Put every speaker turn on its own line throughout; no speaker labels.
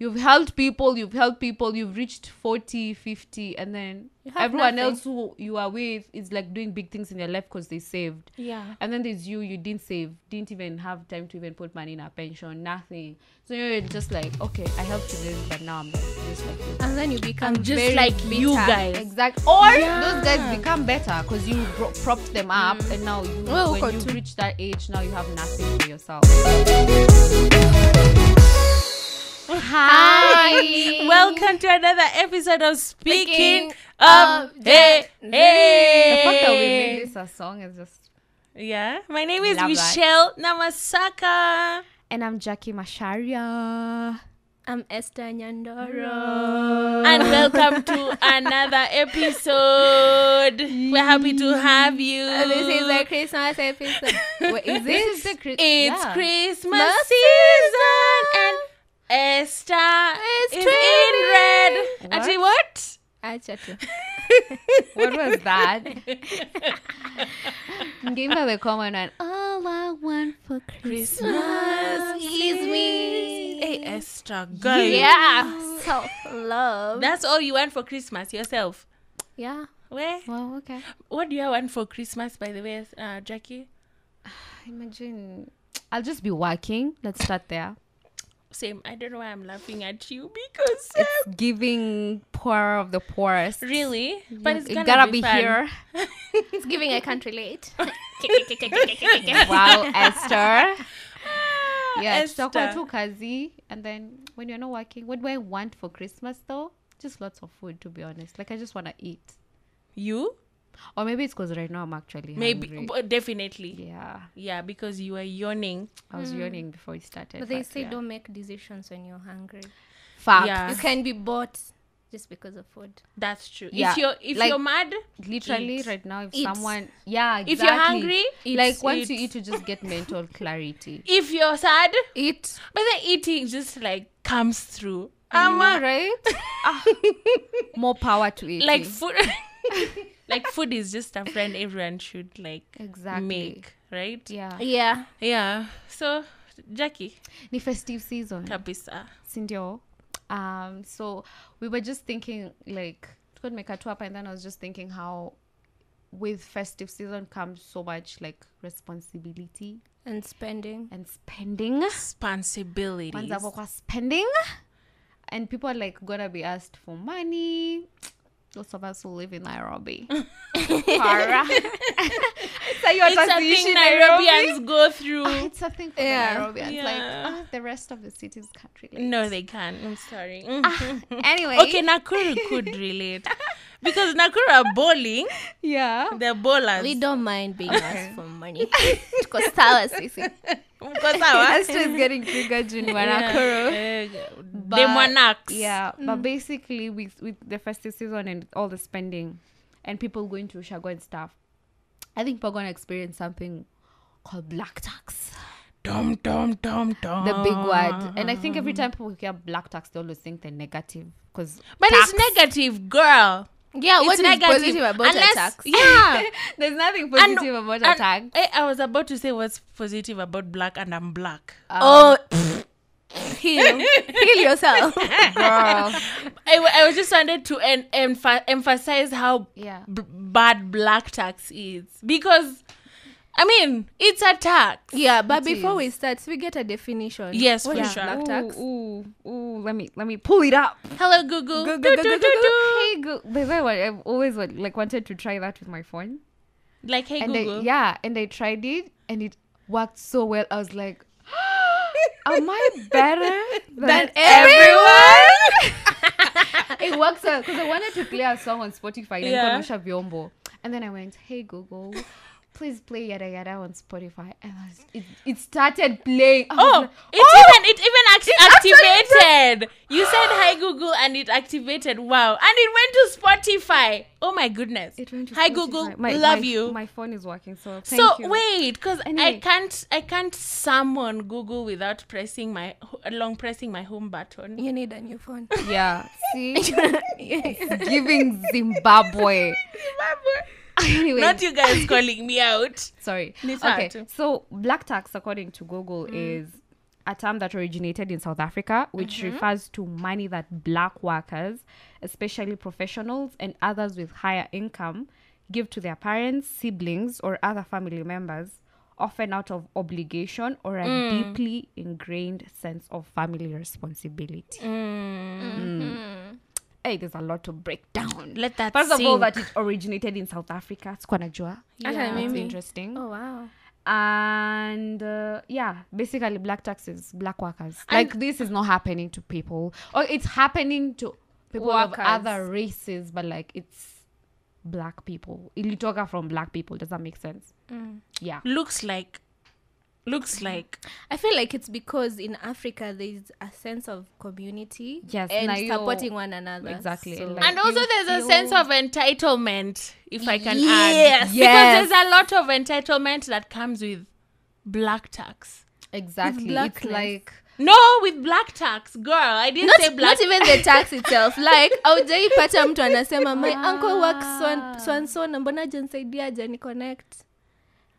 you've helped people, you've reached 40, 50, and then everyone else who you are with is like doing big things in your life because they saved.
Yeah.
And then there's you didn't save, didn't even have time to even put money in a pension, nothing. So you're just like, okay, I helped you this, but now I'm just like this.
And then you become
just
very
like
bitter.
you guys.
Exactly. Or those guys become better because you propped them up, and now when you reach that age, now you have nothing for yourself.
Hi. Welcome to another episode of Speaking of Hey.
The fact that we made this a song is just...
Yeah. My name is
Love
Michelle Namasaka.
And I'm Jackie Masharia.
I'm Esther Nyandoro.
And welcome to another episode. We're happy to have you.
This is the Christmas episode.
Wait, is this the
It's Christmas season and Esther is in red. Actually, what?
What was that? Give her the common one. All I want for Christmas
is me.
Hey, Esther, girl.
Yeah. Self-love.
That's all you want for Christmas yourself?
Yeah.
Where?
Well, okay.
What do you want for Christmas, by the way, Jackie?
Imagine, I'll just be working. Let's start there.
Same. I don't know why I'm laughing at you because
it's giving poor of the poorest.
Really? But it's
gotta be
fun.
here.
It's giving I can't relate.
Wow, Esther. Yeah,
Esther.
it's too kazi. And then when you're not working, what do I want for Christmas though? Just lots of food, to be honest. Like I just want to eat.
You?
Or maybe it's because right now I'm actually hungry.
Maybe, definitely.
Yeah.
Yeah, because you were yawning.
I was yawning before it started.
But they say don't make decisions when you're hungry.
Fact.
Yeah.
You can be bought just because of food.
That's true.
Yeah.
If
Like,
you're mad,
literally
eat.
right now, if
Eat.
someone... Yeah, exactly.
If you're hungry,
like once you eat, you just get mental clarity.
If you're sad,
Eat.
but then eating just like comes through.
Right? More power to eating.
Like food. Like food is just a friend everyone should like
Exactly.
make, right?
Yeah.
Yeah.
Yeah. So, Jackie,
Ni festive season.
kabisa.
Sindio. So we were just thinking like could make a tour and then I was just thinking how with festive season comes so much like responsibility
And spending.
and spending.
Responsibilities.
Kwanza hapo kwa spending. And people are like gonna be asked for money. Those of us who live in Nairobi. Para.
It's a thing Nairobians go through.
It's a thing for the Nairobians.
Yeah.
Like the rest of the cities can't relate.
No, they can't. I'm sorry.
Anyway.
Okay, Nakuru could relate. Because Nakuru are bowling.
Yeah.
They're bowlers.
We don't mind being asked for money. Because sawa sisi.
Esther is getting triggered in Nakuru. Yeah, but basically with the festive season and all the spending and people going to Ushago and stuff, I think we're going to experience something called black tax.
Dum, dum, dum, dum.
The big word. And I think every time people hear black tax, they always think they're negative.
But it's negative, girl.
Yeah, what
It's
is
negative.
positive about a tax?
Yeah.
There's nothing positive about a tax.
I was about to say what's positive about black and I'm black.
Heal yourself.
Girl.
I was just wanted to emphasize how bad black tax is. Because, I mean, it's a tax.
Yeah, but before we start, we get a definition.
Yes,
What
for
is
sure.
black tax?
Ooh, let me pull it up.
Hello, Google.
Go. Hey, Google. By the way, I've always wanted to try that with my phone.
Like, hey,
And
Google.
and I tried it and it worked so well. I was like, am I better than everyone? It works well because I wanted to play a song on Spotify and then I went, hey Google, please play Yada Yada on Spotify, and it started playing.
It even activated. You said hi Google and it activated. Wow. And it went to Spotify. Oh my goodness.
It went to
hi
Spotify.
Google.
My
you.
My phone is working, so thank you.
Wait, because
Anyway.
I can't summon Google without pressing my home button.
You need a new phone.
Yeah. See, it's giving Zimbabwe. Anyway,
Not you guys calling me out.
sorry.
It's
Okay,
hard.
so black tax, according to Google, is a term that originated in South Africa, which refers to money that black workers, especially professionals and others with higher income, give to their parents, siblings, or other family members, often out of obligation or a deeply ingrained sense of family responsibility. Hey, there's a lot to break down.
Let that
First
sink.
of all, that it originated in South Africa. It's Kwanajua.
Yeah.
That's interesting.
Oh, wow.
And basically black taxes, black workers. Like, this is not happening to people, or it's happening to people
Workers.
of other races, but like it's black people. Ilitoka from black people. Does that make sense? Yeah.
Looks like
I feel like it's because in Africa there's a sense of community,
Yes,
and
na yo-
supporting one another.
Exactly.
So,
Like,
and also
you
there's a
feel-
sense of entitlement, if I can
Yes.
add.
Yes.
Because there's a lot of entitlement that comes with black tax.
Exactly. It's
blackness.
like
No, with black tax, girl. I didn't say black.
not even the tax itself. Like aujaipata mtu anasema my uncle works so and so, na mbona jansaidia jani connect.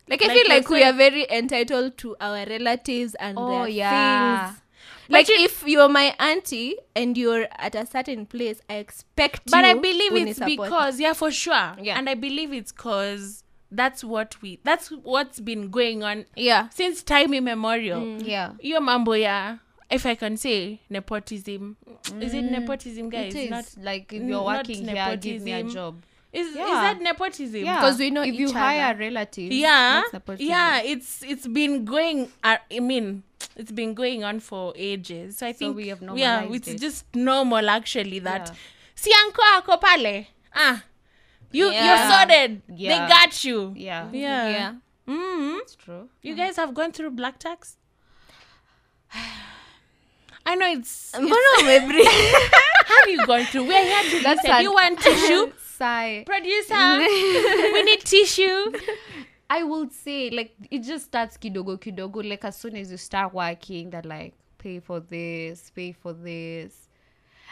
Like I
Like
feel like
you're
we are very entitled to our relatives and their things. Like
But
if you're my auntie and you're at a certain place, I expect
But
you
I believe it's
unisupport.
because, yeah, for sure.
Yeah.
And I believe it's because that's what's been going on
Yeah.
since time immemorial.
yeah.
Your mambo, yeah. If I can say nepotism. Is it nepotism, guys?
It is
Not
like if you're
not
working here, give me a
nepotism.
job.
Is
Yeah.
that nepotism?
Yeah,
Because we know
if
each
you
other.
hire relatives.
Yeah,
that's nepotism.
yeah, it's been going. I mean, it's been going on for ages. So I think
we have
yeah,
normalized
it's
it.
just normal actually that
Yeah.
si anko ako pale. You're
Yeah.
sorted.
Yeah.
They got you.
Yeah,
Yeah.
Yeah.
Mm-hmm.
it's true.
You guys have gone through black tax. I know it's.
Mbona umebreathe?
Have you gone through? We're here to
That's
listen. You want tissue?
Sigh.
Producer, we need tissue.
I would say like it just starts kidogo kidogo. Like as soon as you start working, that like pay for this,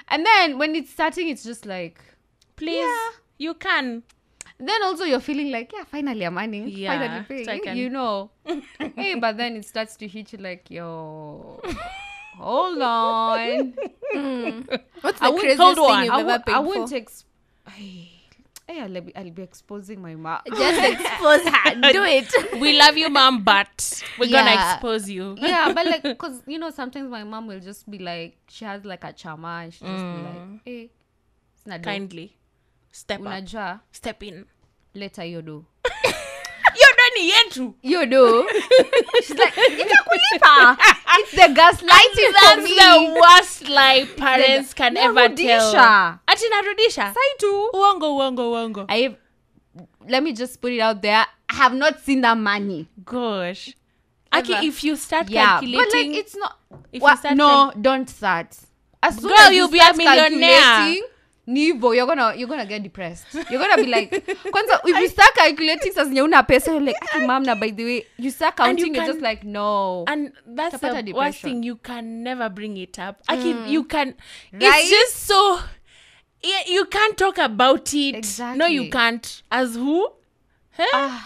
and then when it's starting, it's just like
Please, you can.
then also you're feeling like finally I'm earning,
Yeah,
finally paying,
so I can-
you know. Hey, but then it starts to hit you like yo. Hold on.
What's
I
the
would-
craziest
hold
thing
on.
you've
I,
ever
would,
paid
I
for?
wouldn't I'll be exposing my mouth.
Just expose her. Do it.
We love you, mom, but we're gonna
Yeah.
expose you.
Yeah, but like, because you know, sometimes my mom will just be like, she has like a chama, and she just be like, hey, sina do.
Kindly step up,
Unajua,
step in.
later you do.
You're done yetu.
You do. She's like, itakulipa. It's the gaslighting for
That's
me.
the worst lie parents can ever tell.
Narudisha.
Ati narudisha.
Sai tu.
Uongo.
Let me just put it out there. I have not seen that money.
Gosh. Aki,
Ever.
if you start
Yeah,
calculating,
but like it's not.
if
What?
you start
No, don't start. As soon
Girl,
as
you'll
you
be a
start
millionaire.
calculating, Nivo, you're gonna get depressed. You're gonna be like, kwanza, if you start calculating, sasa zenye una pesa, you're like, "Aki, mom, na by the way, you start
And you
counting, you're just
can-
like, no.
and that's the
Utapata
worst
depression.
thing. You can never bring it up. Aki, you can.
Right?
It's just so. Yeah, you can't talk about it.
Exactly.
No, you can't. As who? Huh?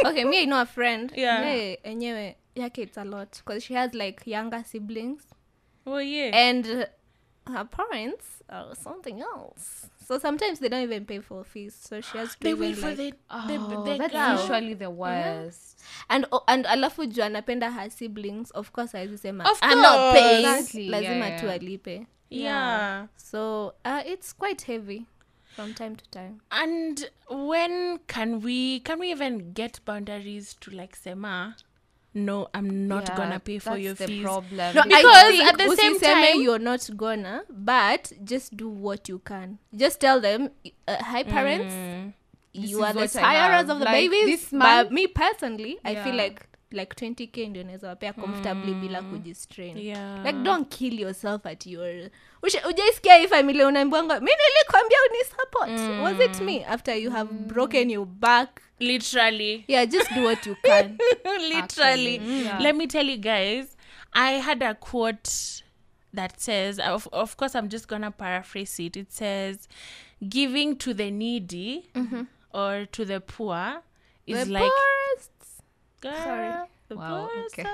Okay, me, I know a friend.
Yeah.
Enyewe yake it's a lot because she has like younger siblings
Oh yeah.
and her parents are something else. So sometimes they don't even pay for fees. So she has to
They
even
wait for
like,
the
That's
girl.
usually the worst.
and alafu juu anapenda her siblings, of course haizi sema
Of
I'm not
course.
paying.
Exactly,
Lazima
yeah,
tu
yeah.
alipe.
Yeah.
So it's quite heavy from time to time.
And when can we even get boundaries to like sema, no, I'm not
Yeah,
gonna pay for
that's
your
the
fees.
problem.
No,
Because
I think
at the same
usiseme
time-
you're not gonna, but just do what you can. Just tell them, hi parents,
This
you
is
are the
what I
sirers
have.
of the
Like,
babies.
this month-
But me personally, I feel
Yeah.
like 20k ndio naweza wapea comfortably bila kujistrain.
Yeah.
Like don't kill yourself at your ujaisikia hii familia unaambiwanga mi nilikwambia unisupport. Was it me after you have broken your back?
Literally.
Yeah, just do what you can.
Literally.
Actually, yeah.
Let me tell you guys, I had a quote that says, of course, I'm just gonna paraphrase it. It says, giving to the needy or to the poor is
The
like,
poorest.
girl,
Sorry.
Wow, okay.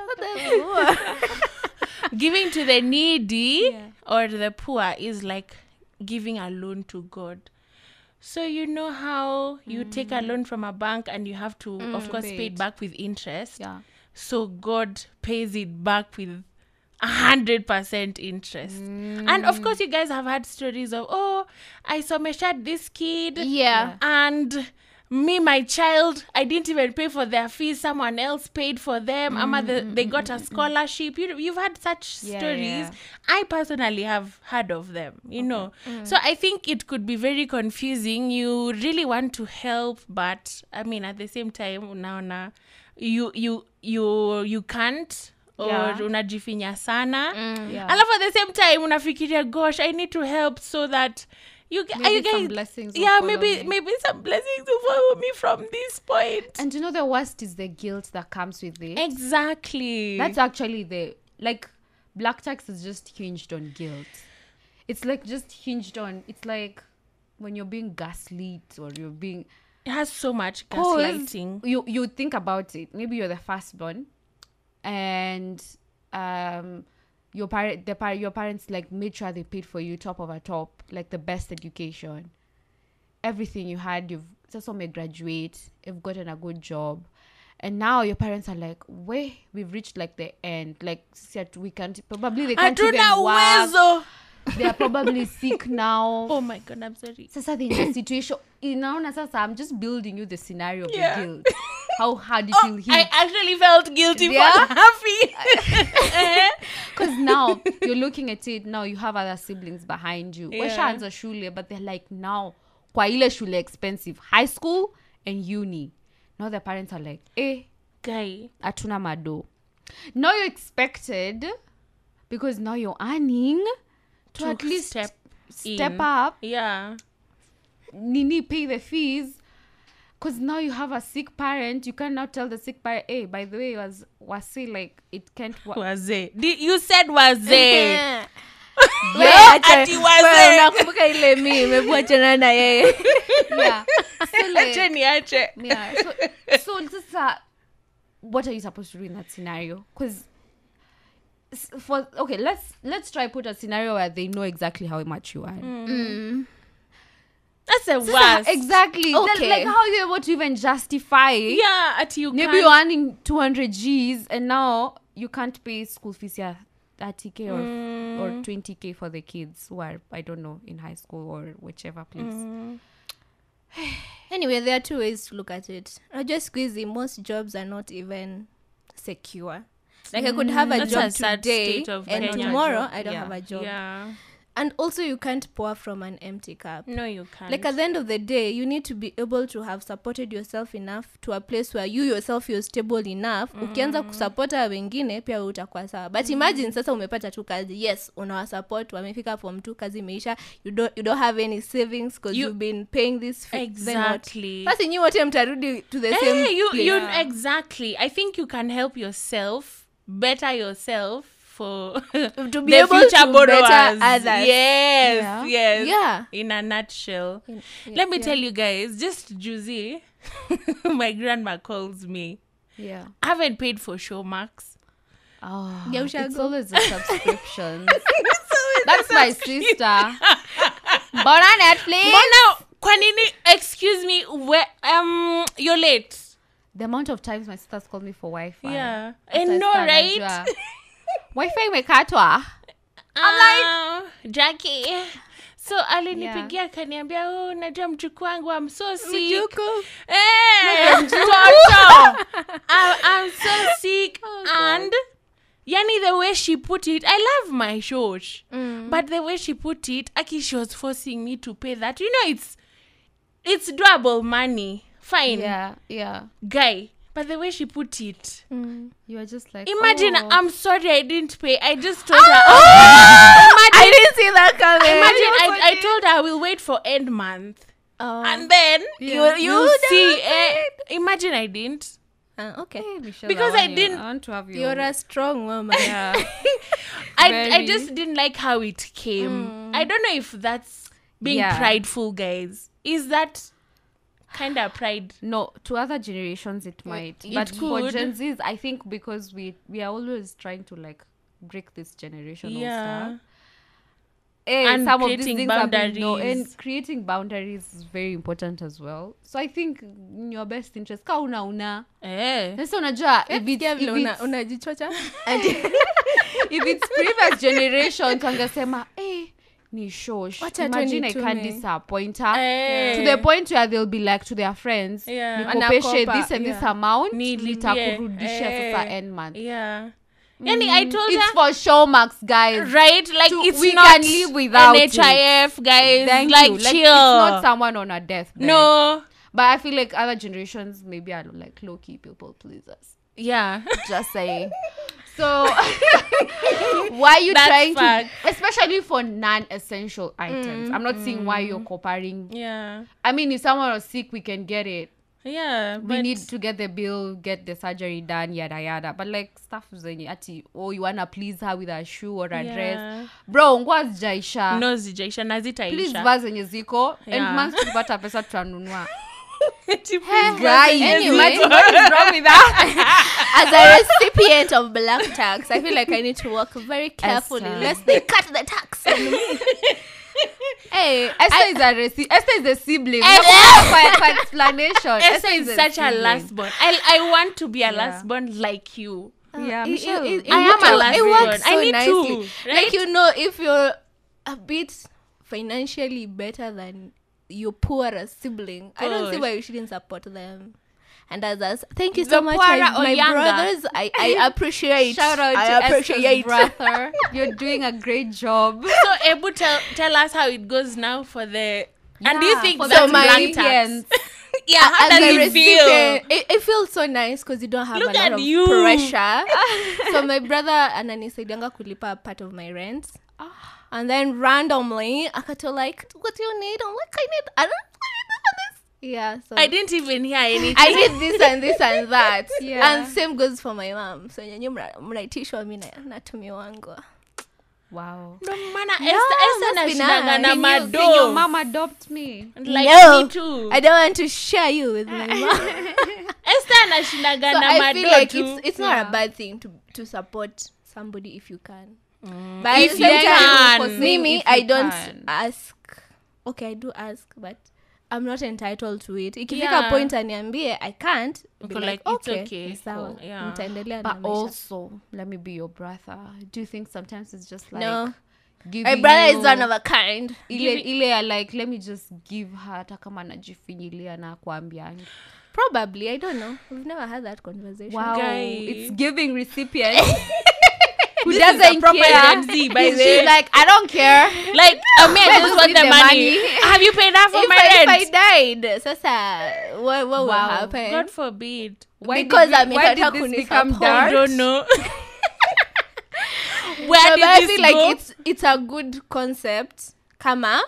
Giving to the needy or the poor is like giving a loan to God. So you know how you take a loan from a bank and you have to, of course, pay it back with interest.
Yeah.
So God pays it back with 100% interest. And of course, you guys have had stories of, oh, I someshed this kid.
Yeah.
And me, my child, I didn't even pay for their fees. Someone else paid for them. They got a scholarship. You've had such stories.
Yeah.
I personally have heard of them, you know. So I think it could be very confusing. You really want to help, but I mean, at the same time, now, you can't. Or unajifinya sana. Alafu at the same time, unafikiria, gosh, I need to help so that you guys,
some blessings will
yeah,
follow
maybe
me.
some blessings will follow me from this point.
And you know the worst is the guilt that comes with it.
Exactly.
That's actually black tax is just hinged on guilt. It's like just hinged on, it's like when you're being gaslit or you're being...
It has so much gaslighting.
You think about it. Maybe you're the firstborn and your parents like made sure they paid for you top over top, like the best education, everything you had. You've just may graduate, you've gotten a good job, and now your parents are like, wait, we've reached like the end, like we can't, probably they can't even work. They are probably sick now.
Oh my God, I'm sorry.
Sasa they're in a situation, I'm just building you the scenario of the guilt. How hard it will hit.
I actually felt guilty for happy.
Because now you're looking at it, now you have other siblings behind you.
Yeah.
Shule, but they're like, now, kwa ile shule expensive. High school and uni. Now their parents are like,
guy,
atuna mado. Now you're expected, because now you're earning, to at least step up.
Yeah.
Nini pay the fees. Because now you have a sick parent. You cannot tell the sick parent, hey, by the way, was like, it can't work.
Waze. You said waze.
Nakumbuka ile mimi mwachana na yeye.
Yeah. So like,
Ache.
yeah. So this is what are you supposed to do in that scenario? Because let's try put a scenario where they know exactly how much you are.
That's the worst.
Exactly.
Okay.
Like how you're able to even justify.
Yeah,
maybe you're earning 200 Gs and now you can't pay school fees, 30K or 20K for the kids who are, I don't know, in high school or whichever place.
Anyway, there are two ways to look at it. Just squeezy, most jobs are not even secure. Like I could have a job today and
Kenya.
tomorrow I don't have a job.
Yeah.
And also you can't pour from an empty cup.
No, you can't.
Like at the end of the day, you need to be able to have supported yourself enough to a place where you yourself you're stable enough. Ukianza kusupporta wengine pia utakuwa sawa. But imagine sasa umepata tu kazi. Yes, unawasupport, wamefika form 2, kazi imeisha. You don't have any savings because you've been paying this fee.
Exactly.
Basi nyi wote mtarudi to the same place.
Exactly. I think you can help yourself, better yourself for
to be
the
able
future
to
borrowers.
better others.
Yes.
Yeah.
In a nutshell. Let me tell you guys, just juicy. My grandma calls me.
Yeah.
I haven't paid for Showmax.
Oh,
Yeah,
it's always a subscription. That's my sister. Bona Netflix.
Bona, kwanini, excuse me, where you're late.
The amount of times my sister's called me for Wi-Fi.
Yeah. And no, right?
Wi-Fi imekatwa.
I'm like, Jackie. So alinipigia akaniambia, najua mjukuu wangu, I'm so sick. Mtoto. I'm so sick. And yani the way she put it, I love my shosh. But the way she put it, Aki, she was forcing me to pay that. You know, it's doable money. Fine.
Yeah.
Guy. But the way she put it,
you are just like,
imagine, I'm sorry I didn't pay. I just told her.
I didn't see that coming.
Imagine I told her I will wait for end month. And then you see. Imagine I didn't.
Okay.
Hey, Michelle,
because I didn't.
I want to have you.
You're a strong woman.
Yeah.
I just didn't like how it came. I don't know if that's being prideful, guys. Is that kind of pride.
No, to other generations it might. But for
could.
Gen Zs, I think because we are always trying to like break this generational stuff.
And
Some of these
creating
things have been
boundaries.
and creating boundaries is very important as well. So I think in your best interest, ka una. Sasa unajua
unajichocha
if it's previous generations wangesema ni shosh. Imagine I can't disappoint her. To the point where they'll be like to their friends, nikopeshe this and this amount, nitakurudishia sasa end month.
Yani I told
it's
her
for show marks, guys.
Right? Like
we
not
can live without
NHIF, guys.
Thank
like
you.
chill.
Like, it's not someone on a deathbed.
No.
But I feel like other generations maybe are like low-key people pleasers.
Yeah.
Just saying. So why are you trying to, especially for non-essential items? I'm not seeing why you're comparing.
Yeah.
I mean, if someone was sick, we can get it.
Yeah,
we need to get the bill, get the surgery done, yada yada. But like stuff zenye ati you wanna please her with a shoe or a dress, bro, ngwa zijaisha.
No zijaisha, na zitaisha.
Please vaa zenye ziko and months tupata pesa tutanunua.
Anyway, what is wrong with that? As a recipient of black tax, I feel like I need to work very carefully lest they cut the tax on me.
Hey, Esther is the sibling. For explanation.
Esther is such a last born. I want to be a last born like you.
Yeah, Michelle.
I am a last born.
So
I need
nicely.
to. Right?
Like, if you're a bit financially better than your poorer sibling, I don't see why you shouldn't support them. And others, thank you so much, my brothers. I appreciate.
Shout out to Esther's brother. You're doing a great job.
So, Ebu, tell us how it goes now for the. And do you think that's black tax? Yeah, how does it feel?
It feels so nice because you don't have
Look
a lot
at
of
you.
pressure. So my brother ananisaidianga kulipa part of my rent. And then randomly, akato like, what do you need? I'm like, I don't need this. Yeah, so
I didn't even hear anything.
I did this and this and that.
Yeah.
And same goes for my mom. So nyanyo mnaitishwa mimi natumiwangwa.
Wow.
No, mana, Esther nashindaga na mado.
Can your mom adopt me?
Like,
no,
me too.
I don't want to share you with my mom.
Esther nashindaga
So
na
I
mado
feel like
too.
it's not a bad thing to support somebody if you can. But
If
at the
you
same time,
can.
Mimi,
If
I
you
don't
can.
ask. Okay, I do ask, but I'm not entitled to it. Ikifika
Yeah.
point aniambie I can't, be
Okay,
like,
it's
okay,
okay.
ni sawa.
Cool, yeah.
Nitaendelea na
But
maisha.
also, let me be your brother. Do you think sometimes it's just like
No.
giving
My brother
you
is one of a kind.
ile like let me just give her hata kama najifinyilia na kuambiani.
Probably, I don't know. We've never had that conversation.
Wow,
Guy.
it's giving recipient who
This
doesn't
is a proper
care.
Gen Z, by the
She's
way.
like, I don't care.
Like, I just want
need
the
the
money.
money.
Have you paid that for
If
my
I
rent?
died, sasa, what will
Wow.
happen?
God forbid.
Because
why
amekata
did this become
kunisupport.
dark?
I don't know. Where
No,
did
but I
this
feel like
go?
it's a good concept. Kama,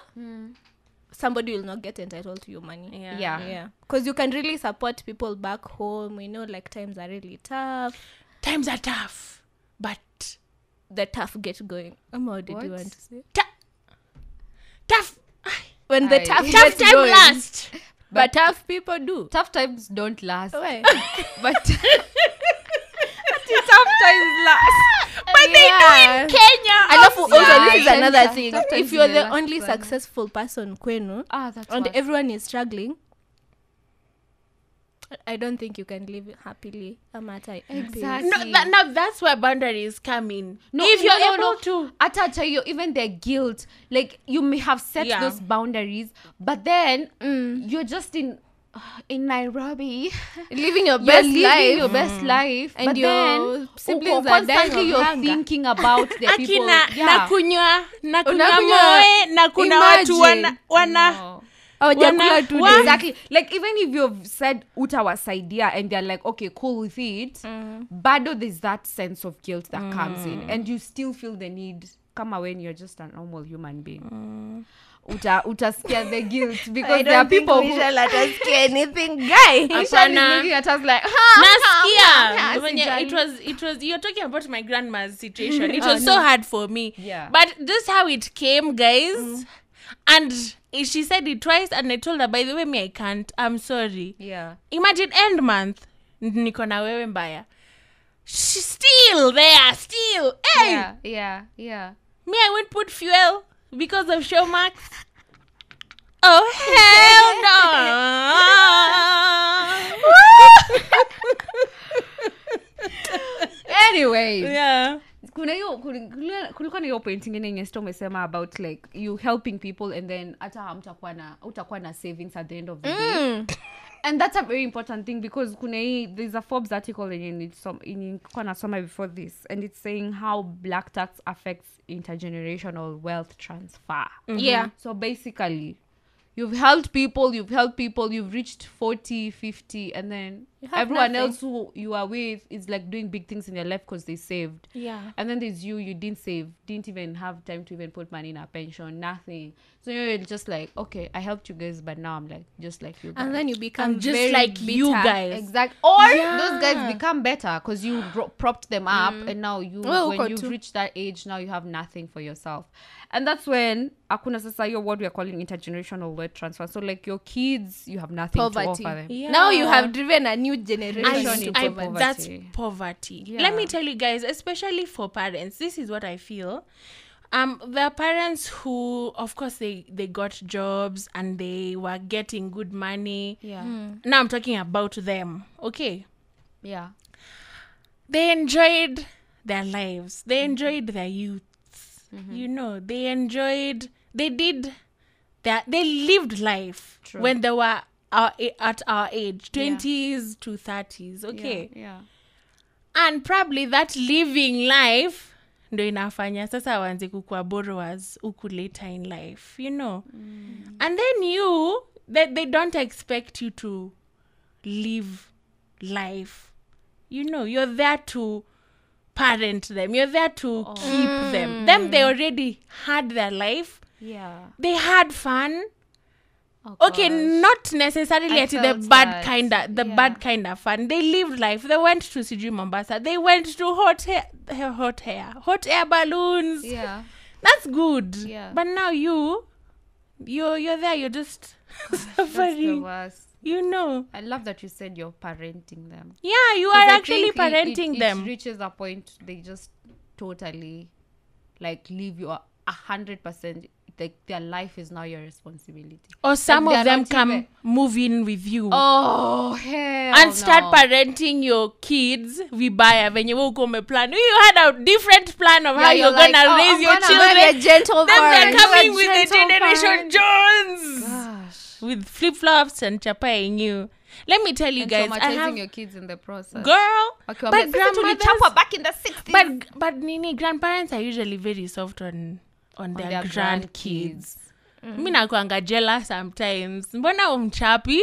somebody will not get entitled to your money.
Yeah.
Because you can really support people back home. We know like times are really tough.
Times are tough, but
The tough get going. What did you
What?
want to say?
tough.
When the
Aye.
tough
Tough
gets
time
going.
last.
But tough people do.
Tough times don't last.
Why?
But tough times last.
But they do in Kenya.
Alafu also
Yeah,
this is
Kenya,
another thing.
sometimes
If you're
they
the
last
only
long.
successful person kwenu
That's
and
worse.
everyone is struggling, I don't think you can live happily.
Exactly.
No, now that's where boundaries come in.
No,
if you're
no,
able
no.
to.
Atacha, you even their guilt, like you may have set
Yeah.
those boundaries, but then you're just in Nairobi,
Living your
you're
best
living
life.
your best life,
And
but
your
then
siblings are dying
constantly
of
you're
hunger.
thinking about the people.
Akina nakunywa
Unakunywa.
moe na kuna watu
Imagine.
wana
No.
Hawajakula two
What?
days.
Exactly. Like even if you've said utawasaidia and they're like, okay, cool with it, bado there's that sense of guilt that comes in, and you still feel the need. Kama when you're just a normal human being, utaskia the guilt because there are people who.
let us get anything, guy.
Ishan is
Hapana.
looking at us like,
Nasikia. When
sijali.
it was you're talking about my grandma's situation. It was so hard for me.
Yeah.
But just how it came, guys. And she said it twice, and I told her, by the way, me, I can't. I'm sorry.
Yeah.
Imagine end month. Niko na wewe mbaya. She's still there. Still. Hey!
Yeah.
Me, I won't put fuel because of Showmax. Oh, hell no.
Anyways.
Yeah.
Kulikuwa na hiyo point ingine yenye sto umesema about like you helping people and then hata utakuwa na savings at the end of the day. And that's a very important thing because there's a Forbes article in nasoma before this, and it's saying how black tax affects intergenerational wealth transfer.
Yeah.
So basically, you've helped people, you've reached 40, 50, and then everyone else who you are with is like doing big things in your life because they saved.
Yeah.
And then there's you didn't save, didn't even have time to even put money in a pension, nothing. So you're just like, okay, I helped you guys, but now I'm like just like you guys.
And then you become
I'm just
very
like
bitter.
you guys.
Exactly. Or those guys become better because you propped them up, and now when you've reached that age, now you have nothing for yourself. And that's when akuna sasa yo what we are calling intergenerational wealth transfer. So like your kids, you have nothing
Poverty.
to offer them.
Yeah.
Now you have driven a new generation
into
into
poverty.
That's poverty.
Yeah.
Let me tell you guys, especially for parents, this is what I feel. There are parents who, of course, they got jobs and they were getting good money.
Yeah.
Now I'm talking about them. Okay.
Yeah.
They enjoyed their lives. They enjoyed their youth. You know, they lived life.
True.
When they were at our age, 20s to 30s. Okay.
Yeah.
And probably that living life ndo inafanya sasa waanze kukua borrowers huku later in life, you know. And then they don't expect you to live life. You know, you're there to parent them. You're there to keep them. Them, they already had their life.
Yeah.
They had fun.
Oh,
Okay,
gosh.
not necessarily
I
at the
felt
bad
that.
kind of
Yeah.
bad kind of fun. They lived life. They went to Siju Mombasa. They went to hot air balloons.
Yeah.
That's good.
Yeah.
But now you're there. You're just
That's the
suffering.
worst.
You know.
I love that you said you're parenting them.
Yeah, you
'Cause
are
I
actually
think
parenting
it
them.
reaches a point they just totally like leave you 100%. Like their life is now your responsibility.
Or some
Like,
of
they're
them
not
come
even-
move in with you.
Oh hell
And start
no.
parenting your kids vibaya venye wewe uko umeplan. You had a different plan of how
Yeah,
you're
you're like,
gonna
oh,
raise
I'm
your
gonna
children.
Very gentle
Then they're
parent.
coming
Very
with the
gentle
Generation
parent.
Jones
Gosh.
with flip-flops and chapaing you. Let me tell you
And
guys, I
traumatizing
have
your kids in the process.
girl,
Okay,
but
but
grandmothers,
grandmothers back in the 60s.
but Nini, grandparents are usually very soft on their grandkids. Mi nakuanga jealous sometimes. Mbona umchapi?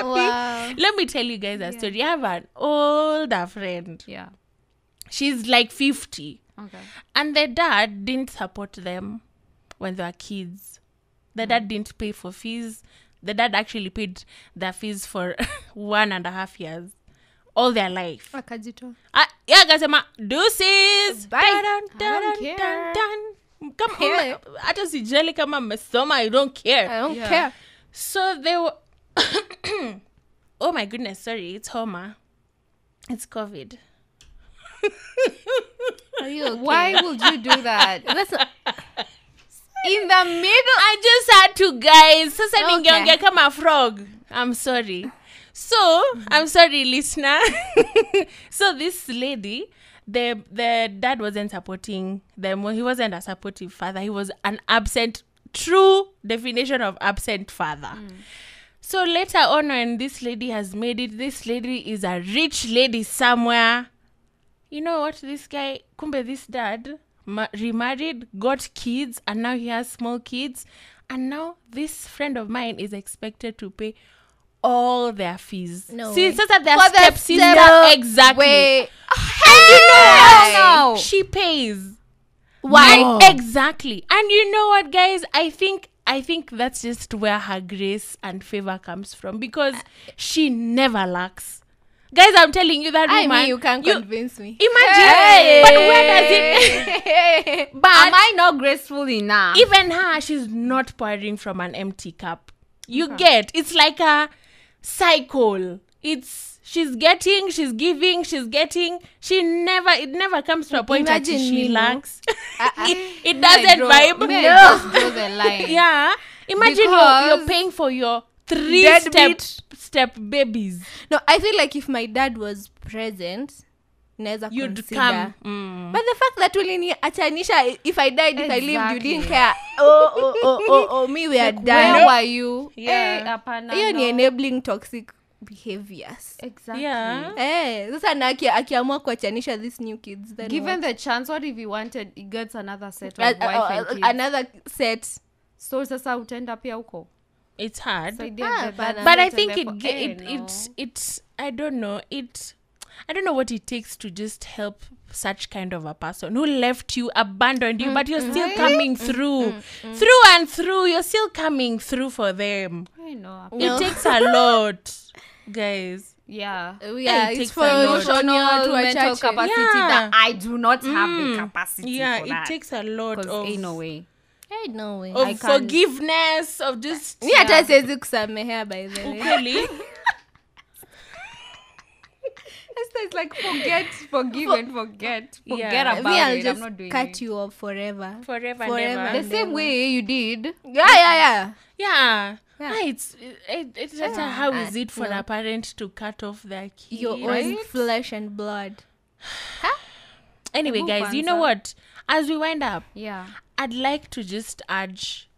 Wow.
Let me tell you guys a story. I have an older friend.
Yeah.
She's like 50.
Okay.
And the dad didn't support them when they were kids. The dad didn't pay for fees. The dad actually paid their fees for 1.5 years. All their life.
Akajitoa.
Yeah, akasema deuces.
Bye.
Dun, dun,
I don't
dun,
care.
dun. Come
Yeah.
on. Hata sijali kama mmesoma, I don't care.
I don't
Yeah.
care.
So they were oh my goodness, sorry, it's Homa. It's COVID.
Are you okay?
Why would you do that?
That's not,
In the middle.
I just had to, guys. Sasa
Okay.
ningeongea kama frog. I'm sorry. So, I'm sorry, listener. So this lady, the dad wasn't supporting them. He wasn't a supportive father. He was an absent, true definition of absent father. So later on, when this lady has made it, this lady is a rich lady somewhere. You know what? This guy, kumbe this dad, remarried, got kids, and now he has small kids. And now this friend of mine is expected to pay all their fees.
No
See,
way.
so that their
For the
stepsister,
step-
exactly.
Wait.
And you know what?
Hell no.
She pays.
why?
And exactly. And you know what, guys? I think that's just where her grace and favor comes from, because she never lacks. Guys, I'm telling you that
I
woman.
mean, you can't convince me.
Imagine,
Hey.
but where does it? But
Am I not graceful enough?
even her, she's not pouring from an empty cup. You get, it's like a cycle. It's she's getting, she's giving, she's getting. It never comes to a point that
Imagine
she
me, no?
lacks. it doesn't vibe.
May I just draw the line.
Yeah, imagine
Because
you're paying for your 3
Deadbeat.
step babies.
No, I feel like if my dad was present, naweza
You'd
consider.
come.
But the fact that uliniachanisha, if I died, if I lived, you
Exactly.
didn't care. Oh, me, we are
Where
done.
were you?
Yeah.
Eh, hapana,
Hiyo ni
no.
enabling toxic behaviors.
Exactly.
Yeah.
Sasa na akiamua kuachanisha these new kids, then
Given
what?
the chance, what if he wanted, he gets another set of wife and kids?
Another set.
So sasa utaenda pia huko.
It's hard.
So idea
Ah,
that that
but
But I
set
think
therefore-
it's I don't know what it takes to just help such kind of a person who left you, abandoned you, but you're still coming through and through. You're still coming through for them.
I know.
No.
It takes a lot, guys.
Yeah.
Yeah,
it
it's
takes
for
a lot.
Emotional,
to
mental
attach
capacity
Yeah.
that I do not have the capacity
Yeah,
for
it
that.
takes a lot
Because
of
ain't no way.
Hey, no way.
of
I can't-
forgiveness, of just
Mi hata siwezi kusamehea by the way.
really.
It's like forgive and forget. Forget
Yeah.
about
Me, I'll
it. I'm
just
not doing
cut
it.
you off forever.
Forever and
Forever.
ever.
The same way you did.
Yeah.
Yeah.
Yeah.
It's just how is it for a parent to cut off their kid?
Your own
Right?
flesh and blood.
Anyway,
Who
guys, you know
wants
what? As we wind up,
Yeah.
I'd like to just urge,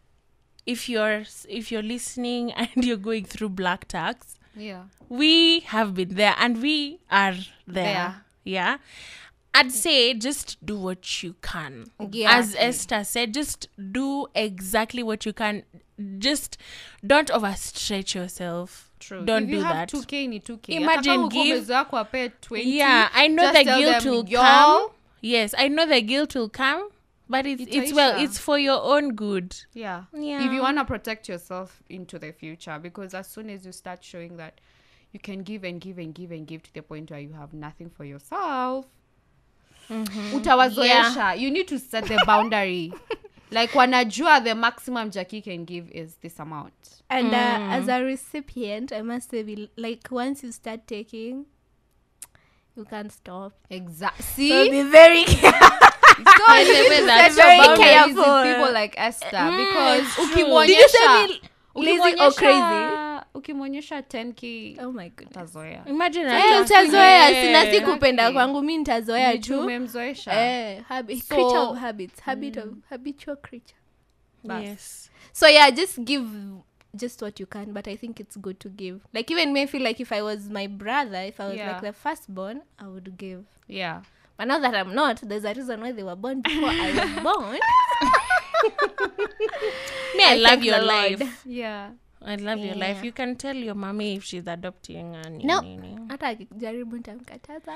if you're listening and you're going through black tax,
Yeah.
we have been there and we are there. Yeah. I'd say just do what you can.
Yeah.
As Esther said, just do exactly what you can. Just don't overstretch yourself.
True.
Don't
if you
do
have
that.
2K ni 2K.
Imagine
Hata kama
give-
umezoea kuwapea 20.
Yeah, I know
just
the
tell
guilt
them,
will
"Y'all,
come. Yes, I know the guilt will come, but it's
Itaisha.
it's for your own good.
Yeah.
Yeah.
If you want to protect yourself into the future, because as soon as you start showing that you can give and give and give and give to the point where you have nothing for yourself, utawazoesha. You need to set the boundary. Like wanajua the maximum Jackie can give is this amount.
And as a recipient, I must say, like once you start taking, you can't stop.
Exactly.
So
See?
be very careful.
So you need to
That's
set your
very
boundaries
careful.
with people like Esther, because
true.
Did you say
ukimwonyesha
me lazy or crazy?
ukimwonyesha 10K
Oh my goodness.
utazoea.
Imagine
Utazoea,
Yeah.
sina si
Exactly.
kupenda kwangu, mi nitazoea
Ni tu
tu.
umemzoesha. So-
Creature of habits, habitual creature.
Yes.
So yeah, just give just what you can, but I think it's good to give. Like even me, I feel like if I was my brother, if I was
Yeah.
like the firstborn, I would give.
Yeah.
But now that I'm not, there's a reason why they were born before I was born.
Me, I love
thank
your
the Lord.
life.
Yeah.
I love your life.
Yeah.
You can tell your mommy if she's adopting and
No. Hata akijaribu nitamkataza.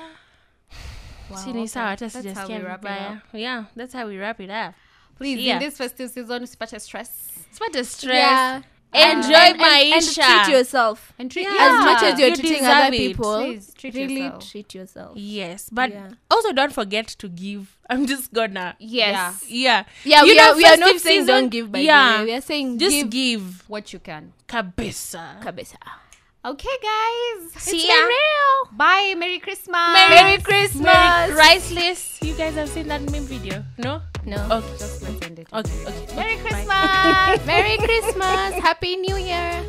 Sini sawa, hata
That's how
sijasikia
we wrap it
vibaya. Yeah, that's how we wrap it up.
Please,
Yeah.
in this festive season, usipate stress.
It's what a stress.
Yeah.
Enjoy
And
maisha.
treat yourself.
And treat
As much as you're
you
treating
deserve
other
it.
people,
Please, treat
really
yourself.
treat yourself.
Yes, but
Yeah.
also don't forget to give. I'm just gonna.
Yes.
Yeah.
Yeah,
You
we
know,
are not
festive
saying
season-
don't give, by
yeah.
the way. We are saying
Just
give
What you can.
kabisa.
kabisa.
Okay, guys.
See
It's
ya.
been real.
Bye. Merry Christmas.
Merry Christmas.
Merry Priceless. You guys have seen that meme video? No?
No.
Okay.
Just let's end it.
Okay.
Merry
Bye.
Christmas.
Merry Christmas. Happy New Year.